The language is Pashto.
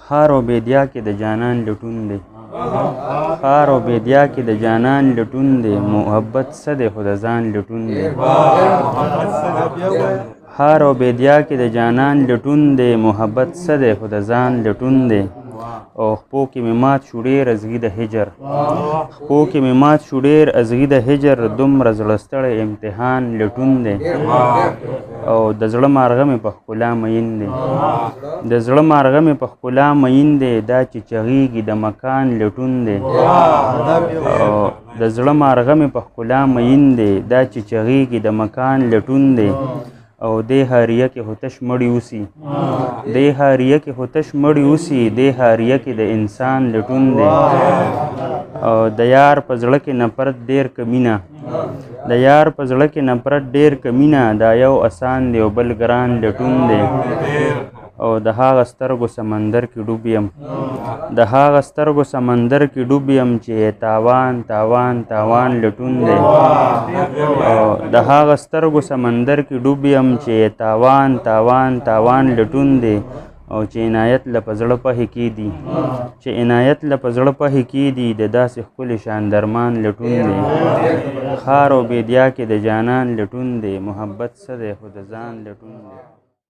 خار او بیدیا کې د جانان لټون دی خار او بیدیا کې د جانان لټون دی محبت څه دی خو د ځان لټون دی خار او بیدیا کې د جانان لټون دی محبت څه دی خو د ځان لټون دی او خپو کې مې مات شو ډېر ازغي د هجر خپو کې مې مات شو ډېر ازغي د هجر دومره زړه ستړی امتحان لټون دی او د زړه مارغه مې په ښکلا مین دی د زړه مارغه مې په ښکلا مین دی دا چې چغیږي د مکان لټون دی او د زړه مارغه مې په ښکلا مین دی دا چې چغیږي د مکان لټون دی او دې هاریه کې هوتش مړی اوسي دې هاریه کې هوتش مړی اوسي دې هاریه کې د انسان لټون دی او د یار په زړه کې نفرت ډېر کمینه د یار په زړه کې نفرت ډېر کمینه دا یو اسان دی او بل ګران لټون دی او د هغه سترګو سمندر کې ډوب یم د هغه سترګو سمندر کې ډوب یم چې تاوان تاوان تاوان لټون دی او د هغه سترګو سمندر کې ډوب یم چې تاوان تاوان تاوان لټون دی او چې عنایت له په زړه پهې کېدي چې عنایت له په زړه پهې کېدي د داسې ښکلي شان درمان لټون دی خار او بیدیا کې د جانان لټون دی محبت څه دی خو د ځان لټون دی